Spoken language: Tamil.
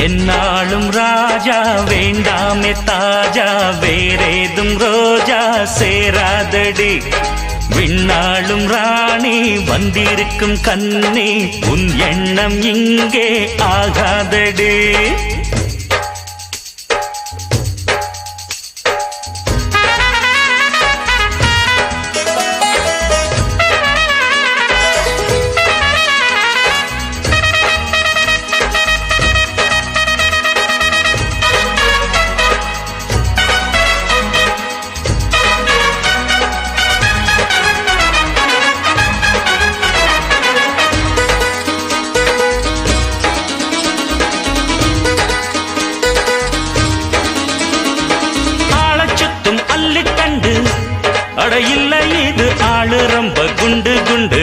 என்னாலும் ராஜா வேண்டாமே தாஜா வேறேதும் ரோஜா சேராதடி விண்ணாளும் ராணி வந்திருக்கும் கண்ணி உன் எண்ணம் இங்கே ஆகாதடி அட இல்லை இது ஆளு ரொம்ப குண்டு குண்டு